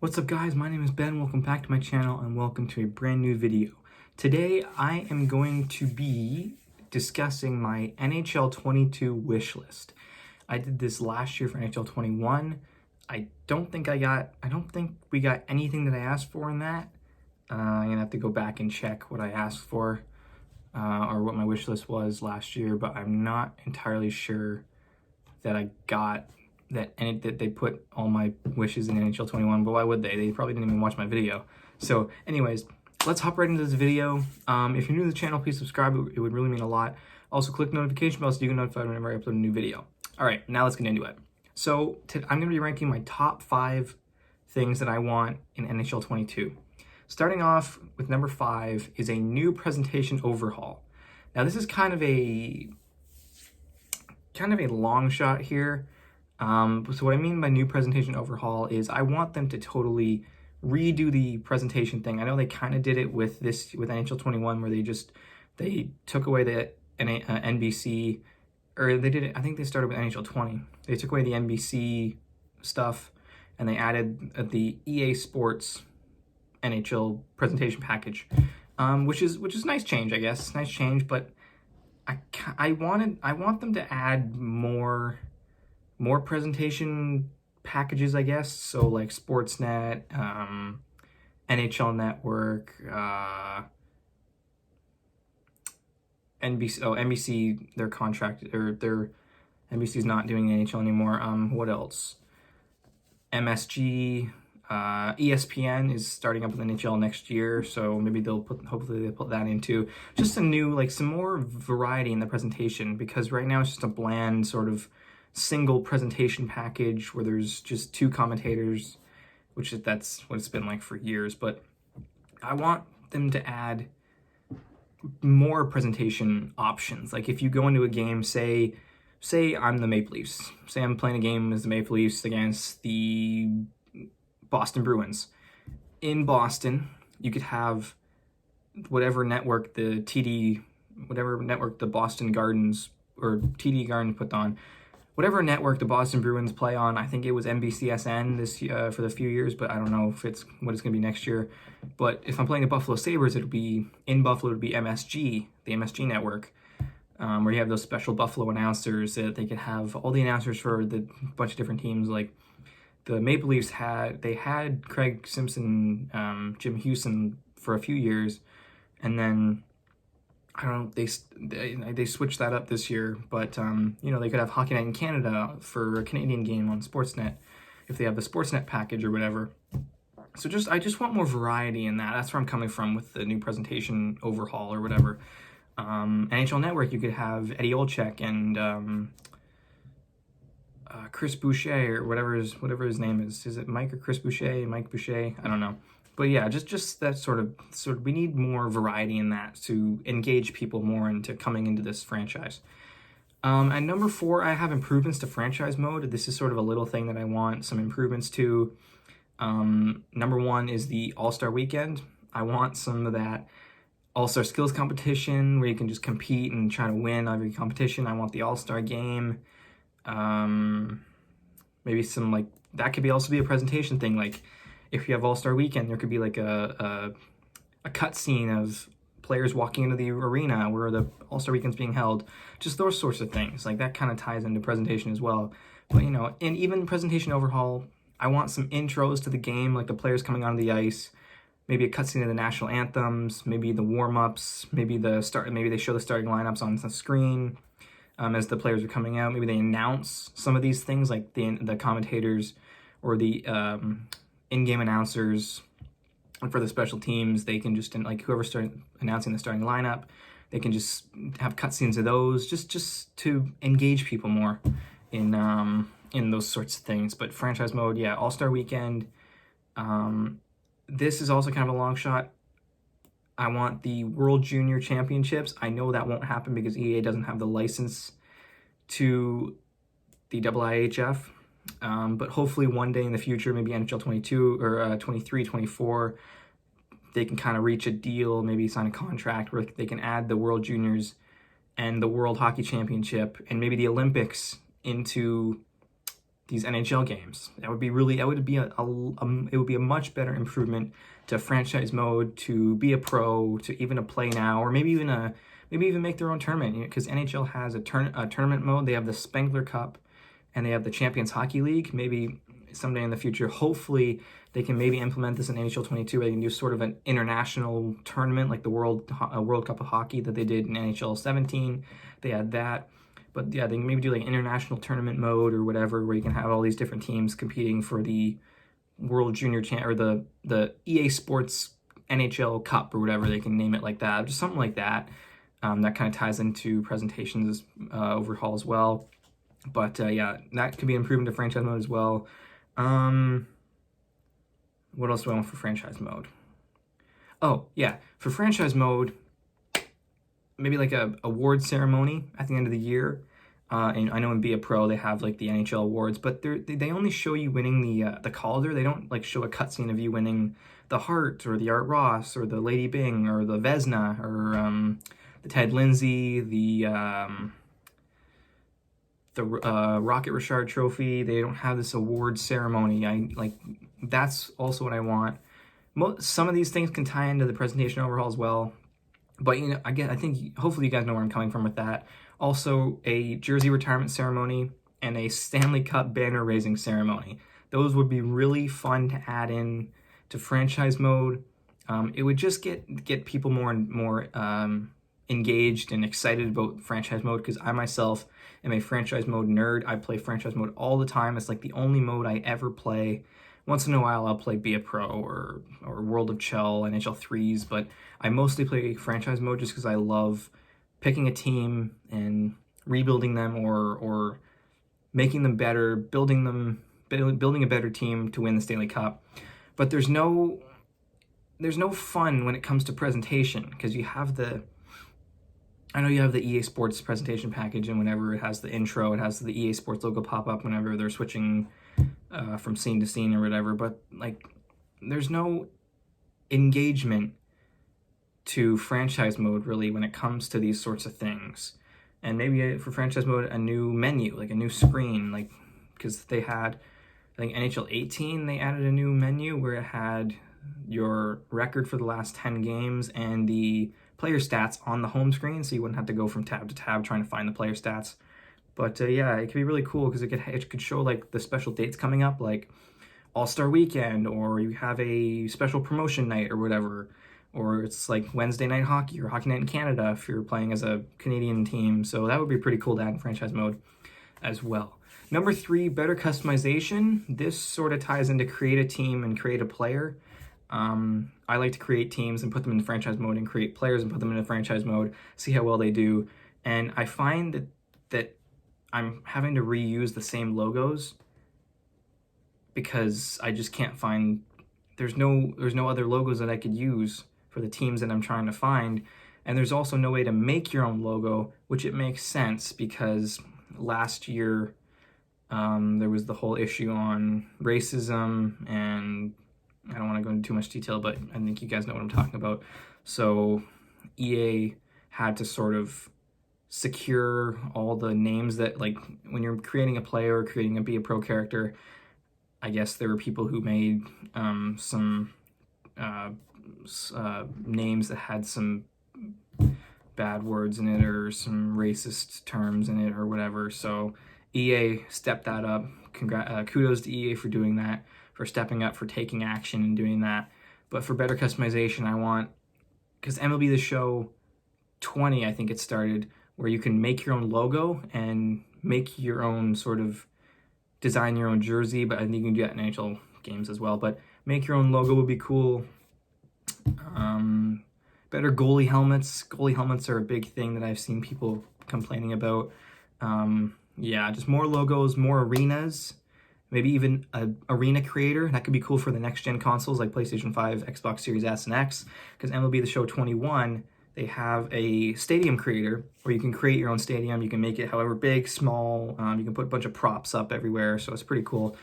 What's up guys, my name is Ben, welcome back to my channel and welcome to a brand new video. Today I am going to be discussing my NHL 22 wish list. I did this last year for NHL 21. I don't think we got anything that I asked for in that. I'm gonna have to go back and check what I asked for or what my wish list was last year, but I'm not entirely sure that I got that they put all my wishes in NHL 21, but why would they? They probably didn't even watch my video. So anyways, let's hop right into this video. If you're new to the channel, please subscribe. It would really mean a lot. Also, click the notification bell so you get notified whenever I upload a new video. All right, now let's get into it. So I'm going to be ranking my top 5 things that I want in NHL 22. Starting off with number 5 is a new presentation overhaul. Now this is kind of a long shot here. So what I mean by new presentation overhaul is I want them to totally redo the presentation thing. I know they kind of did it with NHL 21 where they took away the NBC, or they did it, I think they started with NHL 20. They took away the NBC stuff and they added the EA Sports NHL presentation package, which is a nice change, I guess. Nice change, but I want them to add more presentation packages, I guess. So like Sportsnet, NHL Network, NBC, they're contracted, or NBC's not doing NHL anymore. What else? MSG, ESPN is starting up with NHL next year, so maybe hopefully they'll put that into just a new, like some more variety in the presentation, because right now it's just a bland sort of single presentation package where there's just 2 commentators, that's what it's been like for years. But I want them to add more presentation options. Like if you go into a game, say I'm the Maple Leafs, say I'm playing a game as the Maple Leafs against the Boston Bruins. In Boston, you could have whatever network the Boston Gardens or TD Garden put on. Whatever network the Boston Bruins play on, I think it was NBCSN this for the few years, but I don't know if it's what it's going to be next year. But if I'm playing the Buffalo Sabres, it'll be in Buffalo. It'll be MSG, the MSG network, where you have those special Buffalo announcers that they could have all the announcers for the bunch of different teams. Like the Maple Leafs had Craig Simpson, Jim Houston for a few years, and then I don't know, they switched that up this year, but you know, they could have Hockey Night in Canada for a Canadian game on Sportsnet if they have the Sportsnet package or whatever. So I just want more variety in that. That's where I'm coming from with the new presentation overhaul or whatever. NHL Network, you could have Eddie Olczyk and Chris Boucher or whatever his name is. Is it Mike or Chris Boucher? Mike Boucher? I don't know. But yeah, just that sort of we need more variety in that to engage people more into coming into this franchise. At number 4, I have improvements to franchise mode. This is sort of a little thing that I want some improvements to. Number 1 is the All-Star Weekend. I want some of that All-Star Skills competition where you can just compete and try to win every competition. I want the All-Star Game. Maybe some, like, that could also be a presentation thing. Like if you have All-Star Weekend, there could be like a cut scene of players walking into the arena where the All-Star Weekend's being held. Just those sorts of things. Like that kind of ties into presentation as well. But you know, and even presentation overhaul, I want some intros to the game, like the players coming onto the ice, maybe a cutscene of the national anthems, maybe the warm-ups, maybe they show the starting lineups on the screen as the players are coming out. Maybe they announce some of these things, like the commentators or the in-game announcers for the special teams. They can just, like whoever started announcing the starting lineup, they can just have cutscenes of those, just to engage people more in those sorts of things. But franchise mode, yeah, All-Star Weekend. This is also kind of a long shot. I want the World Junior Championships. I know that won't happen because EA doesn't have the license to the IIHF. But hopefully one day in the future, maybe NHL 22 or 23, 24, they can kind of reach a deal, maybe sign a contract where they can add the World Juniors and the World Hockey Championship and maybe the Olympics into these NHL games. That would be really, it would be a much better improvement to franchise mode, to be a pro, to even a play now, or maybe even make their own tournament. Because NHL has a tournament mode. They have the Spengler Cup, and they have the Champions Hockey League. Maybe someday in the future, hopefully, they can maybe implement this in NHL 22, where they can do sort of an international tournament like the World Cup of Hockey that they did in NHL 17. They had that. But yeah, they can maybe do like international tournament mode or whatever, where you can have all these different teams competing for the World Junior or the EA Sports NHL Cup or whatever, they can name it like that. Just something like that. That kind of ties into presentations overhaul as well. But yeah, that could be improved to franchise mode as well. What else do I want for franchise mode? Oh, yeah. For franchise mode, maybe like a award ceremony at the end of the year. And I know in Be a Pro, they have like the NHL awards, but they only show you winning the Calder. They don't like show a cutscene of you winning the Hart or the Art Ross or the Lady Byng or the Vezina or the Ted Lindsay, the Rocket Richard Trophy. They don't have this award ceremony. That's also what I want. Some of these things can tie into the presentation overhaul as well. But, you know, again, I think hopefully you guys know where I'm coming from with that. Also, a jersey retirement ceremony and a Stanley Cup banner raising ceremony. Those would be really fun to add in to franchise mode. It would just get people more and more engaged and excited about franchise mode, because I myself am a franchise mode nerd. I play franchise mode all the time. It's like the only mode I ever play. Once in a while, I'll play Be a Pro or World of Chell, NHL 3s, but I mostly play franchise mode just because I love picking a team and rebuilding them or making them better, building a better team to win the Stanley Cup. But there's no fun when it comes to presentation, because I know you have the EA Sports presentation package, and whenever it has the intro, it has the EA Sports logo pop up whenever they're switching from scene to scene or whatever, but like there's no engagement to franchise mode really when it comes to these sorts of things. And maybe for franchise mode, a new menu, like a new screen, like, because they had, I think NHL 18, they added a new menu where it had your record for the last 10 games and the player stats on the home screen, so you wouldn't have to go from tab to tab trying to find the player stats. But yeah, it could be really cool because it could show like the special dates coming up, like All-Star Weekend, or you have a special promotion night or whatever, or it's like Wednesday night hockey or hockey night in Canada if you're playing as a Canadian team. So that would be pretty cool to add in franchise mode as well. Number 3, better customization. This sort of ties into create a team and create a player. I like to create teams and put them in franchise mode, and create players and put them in franchise mode, see how well they do. And I find that I'm having to reuse the same logos because I just can't find, there's no other logos that I could use for the teams that I'm trying to find. And there's also no way to make your own logo, which it makes sense because last year there was the whole issue on racism, and I don't want to go into too much detail, but I think you guys know what I'm talking about. So EA had to sort of secure all the names that, like, when you're creating a player or creating a Be a Pro character, I guess there were people who made some names that had some bad words in it or some racist terms in it or whatever. So EA stepped that up. Kudos to EA for doing that, for stepping up, for taking action and doing that. But for better customization, I want, because MLB The Show 20, I think it started, where you can make your own logo and make your own sort of, design your own jersey, but I think you can do that in NHL games as well. But make your own logo would be cool. Better goalie helmets. Goalie helmets are a big thing that I've seen people complaining about. Yeah, just more logos, more arenas, maybe even an arena creator. That could be cool for the next-gen consoles like PlayStation 5, Xbox Series S and X, because MLB The Show 21, they have a stadium creator where you can create your own stadium. You can make it however big, small. You can put a bunch of props up everywhere, so it's pretty cool.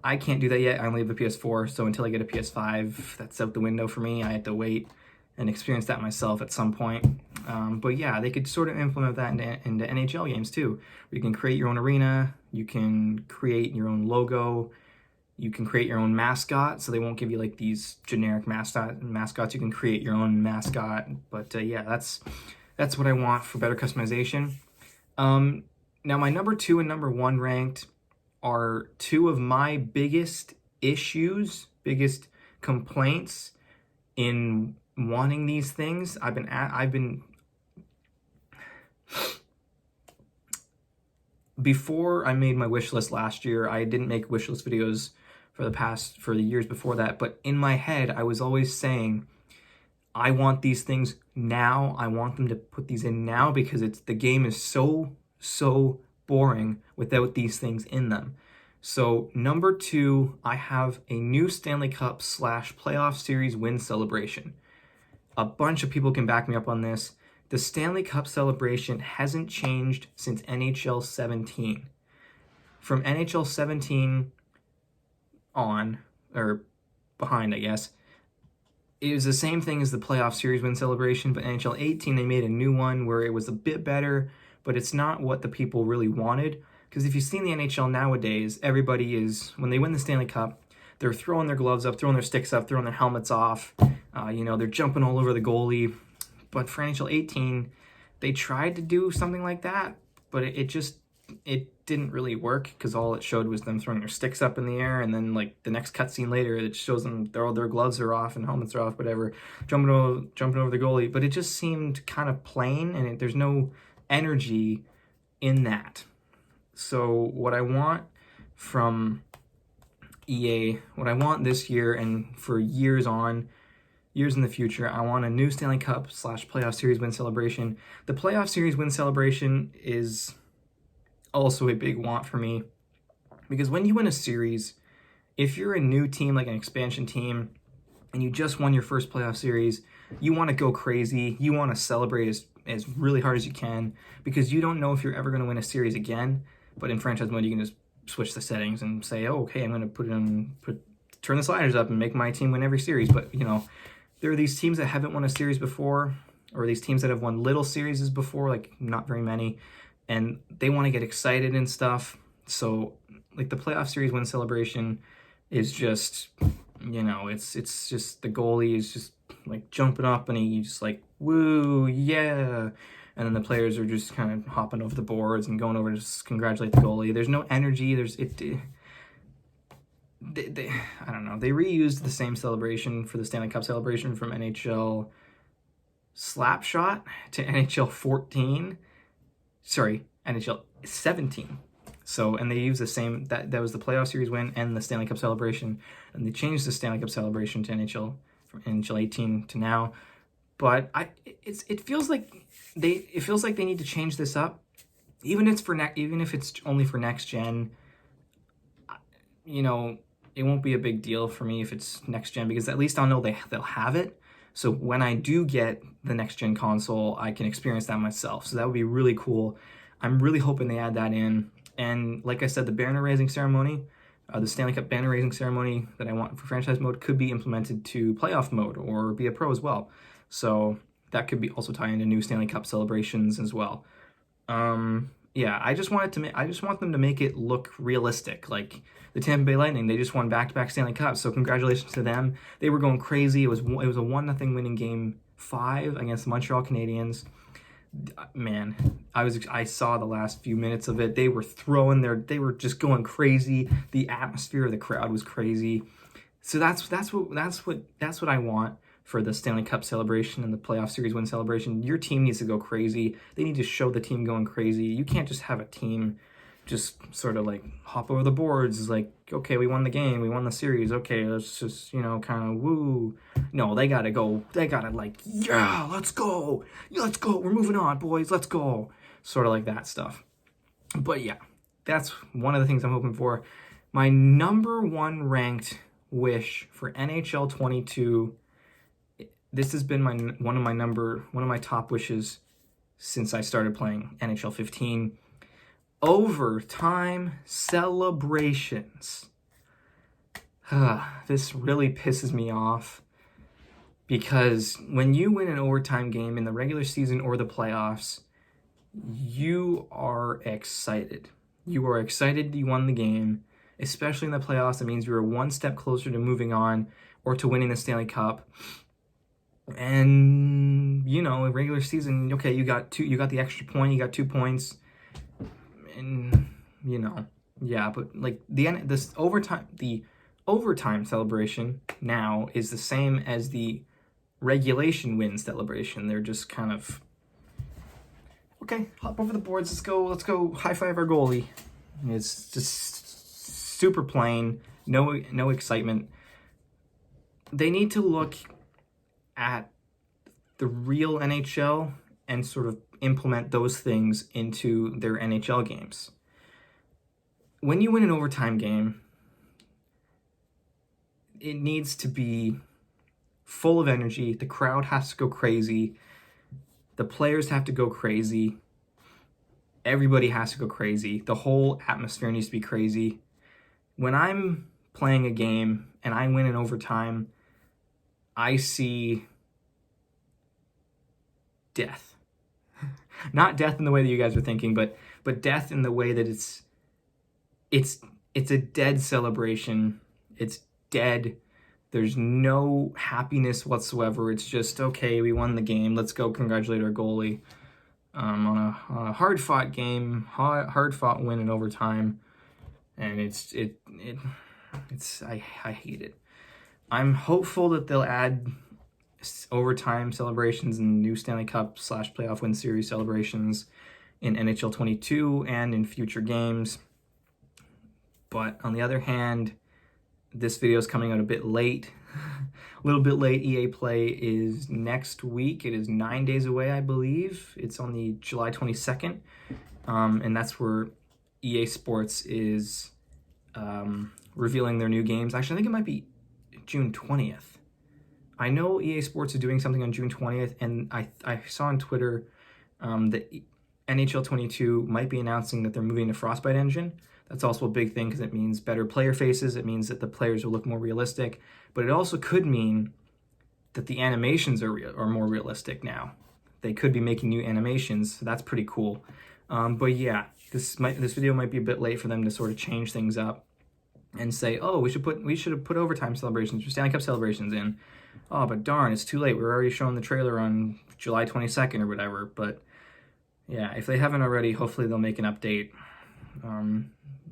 I can't do that yet. I only have a PS4, so until I get a PS5, that's out the window for me. I have to wait and experience that myself at some point. But yeah, they could sort of implement that into NHL games too, where you can create your own arena, You can create your own logo. You can create your own mascot, so they won't give you like these generic mascots. You can create your own mascot. But yeah, that's what I want for better customization. Now my number 2 and number 1 ranked are two of my biggest biggest complaints in wanting these things. Before I made my wish list last year, I didn't make wish list videos for the years before that, but in my head, I was always saying, I want these things now. I want them to put these in now because the game is so boring without these things in them. So number 2, I have a new Stanley Cup / playoff series win celebration. A bunch of people can back me up on this. The Stanley Cup celebration hasn't changed since NHL 17. From NHL 17 on, or behind, I guess, it was the same thing as the playoff series win celebration, but NHL 18, they made a new one where it was a bit better, but it's not what the people really wanted. Because if you've seen the NHL nowadays, everybody is, when they win the Stanley Cup, they're throwing their gloves up, throwing their sticks up, throwing their helmets off. They're jumping all over the goalie. But for NHL 18, they tried to do something like that, but it didn't really work because all it showed was them throwing their sticks up in the air, and then like the next cutscene later, it shows them their gloves are off and helmets are off, whatever, jumping over the goalie. But it just seemed kind of plain, and there's no energy in that. So what I want from EA, what I want this year and for years in the future, I want a new Stanley Cup / playoff series win celebration. The playoff series win celebration is also a big want for me, because when you win a series, if you're a new team, like an expansion team, and you just won your first playoff series, you want to go crazy. You want to celebrate as really hard as you can, because you don't know if you're ever going to win a series again. But in franchise mode, you can just switch the settings and say, oh, okay, I'm going to turn the sliders up and make my team win every series. But, there are these teams that haven't won a series before, or these teams that have won little series before, like not very many, and they want to get excited and stuff. So like the playoff series win celebration is just, it's just the goalie is just like jumping up and he just like, woo, yeah. And then the players are just kind of hopping over the boards and going over to just congratulate the goalie. There's no energy. I don't know. They reused the same celebration for the Stanley Cup celebration from NHL Slapshot to NHL 14. Sorry, NHL 17. So, and they used the same, that was the playoff series win and the Stanley Cup celebration. And they changed the Stanley Cup celebration to NHL, from NHL 18 to now. But it feels like they need to change this up. Even if it's only for next gen, it won't be a big deal for me if it's next gen, because at least I'll know they'll have it. So when I do get the next gen console, I can experience that myself. So that would be really cool. I'm really hoping they add that in. And like I said, the banner raising ceremony, the Stanley Cup banner raising ceremony that I want for franchise mode could be implemented to playoff mode or be a pro as well. So that could be also tie into new Stanley Cup celebrations as well. Yeah, I just want them to make it look realistic. Like the Tampa Bay Lightning, they just won back-to-back Stanley Cups, so congratulations to them. They were going crazy. It was a 1-0 win in Game 5 against the Montreal Canadiens. Man, I saw the last few minutes of it. They were just going crazy. The atmosphere of the crowd was crazy. So that's what I want for the Stanley Cup celebration and the playoff series win celebration. Your team needs to go crazy. They need to show the team going crazy. You can't just have a team just sort of like hop over the boards. It's like, okay, we won the game, we won the series. Okay, let's just, kind of woo. No, they gotta go. They gotta like, yeah, let's go. We're moving on, boys. Let's go. Sort of like that stuff. But yeah, that's one of the things I'm hoping for. My number 1 ranked wish for NHL 22. This has been one of my top wishes since I started playing NHL 15. Overtime celebrations. This really pisses me off, because when you win an overtime game in the regular season or the playoffs, you are excited. You are excited you won the game, especially in the playoffs. It means you are one step closer to moving on or to winning the Stanley Cup. And, you know, in regular season, okay, you got the extra point, you got 2 points. And, you know, yeah, but like the overtime celebration now is the same as the regulation win celebration. They're just kind of, okay, hop over the boards, let's go high five our goalie. It's just super plain, no excitement. They need to look at the real NHL and sort of implement those things into their NHL games. When you win an overtime game, it needs to be full of energy. The crowd has to go crazy. The players have to go crazy. Everybody has to go crazy. The whole atmosphere needs to be crazy. When I'm playing a game and I win in overtime, I see death. Not death in the way that you guys are thinking, but death in the way that it's a dead celebration. It's dead. There's no happiness whatsoever. It's just, okay, we won the game. Let's go congratulate our goalie on a hard-fought game, hard-fought win in overtime, and I hate it. I'm hopeful that they'll add overtime celebrations and new Stanley Cup / playoff win series celebrations in NHL 22 and in future games. But on the other hand, this video is coming out a bit late. A little bit late. EA Play is next week. It is 9 days away, I believe. It's on the July 22nd. And that's where EA Sports is revealing their new games. Actually, I think it might be June 20th. I know EA Sports is doing something on June 20th, and I saw on Twitter that NHL 22 might be announcing that they're moving to Frostbite engine. That's also a big thing because it means better player faces. It means that the players will look more realistic. But it also could mean that the animations are more realistic now. They could be making new animations, so that's pretty cool. But yeah, this video might be a bit late for them to sort of change things up and say, oh, we should have put overtime celebrations or Stanley Cup celebrations in. Oh, but darn, it's too late. We're already showing the trailer on July 22nd or whatever. But yeah, if they haven't already, hopefully they'll make an update.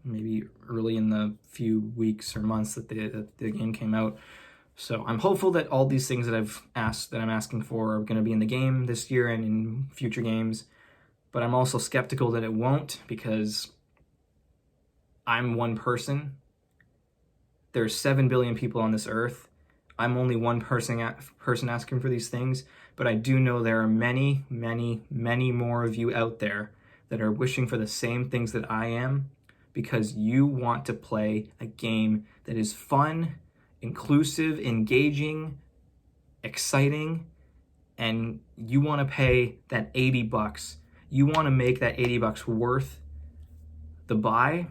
Maybe early in the few weeks or months that the game came out. So I'm hopeful that all these things that I'm asking for are going to be in the game this year and in future games. But I'm also skeptical that it won't, because I'm one person. There's 7 billion people on this earth. I'm only one person asking for these things, but I do know there are many, many, many more of you out there that are wishing for the same things that I am, because you want to play a game that is fun, inclusive, engaging, exciting, and you want to pay that $80. You want to make that $80 worth the buy.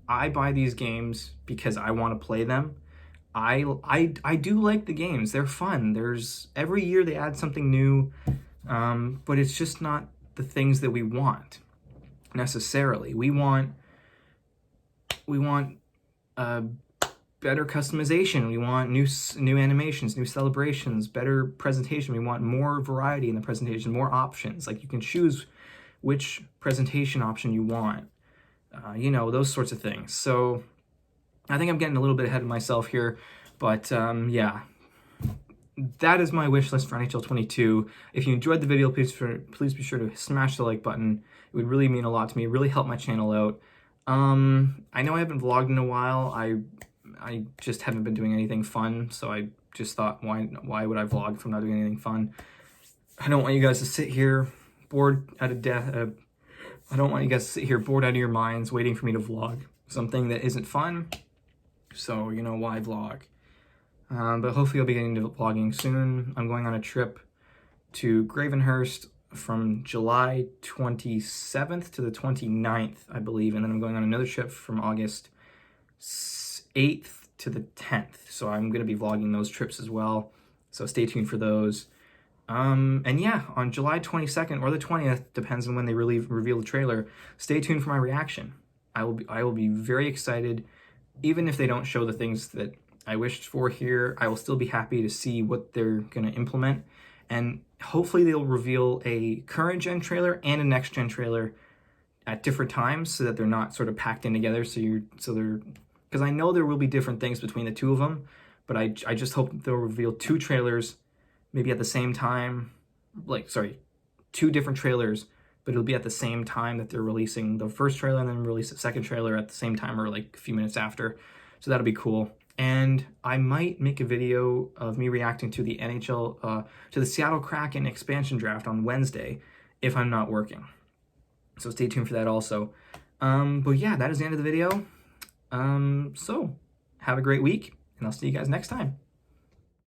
I buy these games because I want to play them. I do like the games. They're fun. Every year they add something new, but it's just not the things that we want necessarily. We want better customization. We want new animations, new celebrations, better presentation. We want more variety in the presentation, more options. Like, you can choose which presentation option you want. Those sorts of things. So I think I'm getting a little bit ahead of myself here, but yeah, that is my wish list for NHL 22. If you enjoyed the video, please be sure to smash the like button. It would really mean a lot to me, really help my channel out. I know I haven't vlogged in a while. I just haven't been doing anything fun, so I just thought, why would I vlog if I'm not doing anything fun? I don't want you guys to sit here bored out of death. I don't want you guys to sit here bored out of your minds waiting for me to vlog something that isn't fun. So, why vlog? But hopefully I'll be getting to vlogging soon. I'm going on a trip to Gravenhurst from July 27th to the 29th, I believe. And then I'm going on another trip from August 8th to the 10th. So I'm going to be vlogging those trips as well. So stay tuned for those. And yeah, on July 22nd or the 20th, depends on when they reveal the trailer, stay tuned for my reaction. I will be very excited. Even if they don't show the things that I wished for here, I will still be happy to see what they're going to implement. And hopefully they'll reveal a current gen trailer and a next gen trailer at different times so that they're not sort of packed in together. Because I know there will be different things between the two of them, but I just hope they'll reveal two trailers maybe at the same time. Two different trailers, but it'll be at the same time that they're releasing the first trailer and then release the second trailer at the same time or like a few minutes after. So that'll be cool. And I might make a video of me reacting to the to the Seattle Kraken expansion draft on Wednesday if I'm not working. So stay tuned for that also. But yeah, that is the end of the video. So have a great week, and I'll see you guys next time.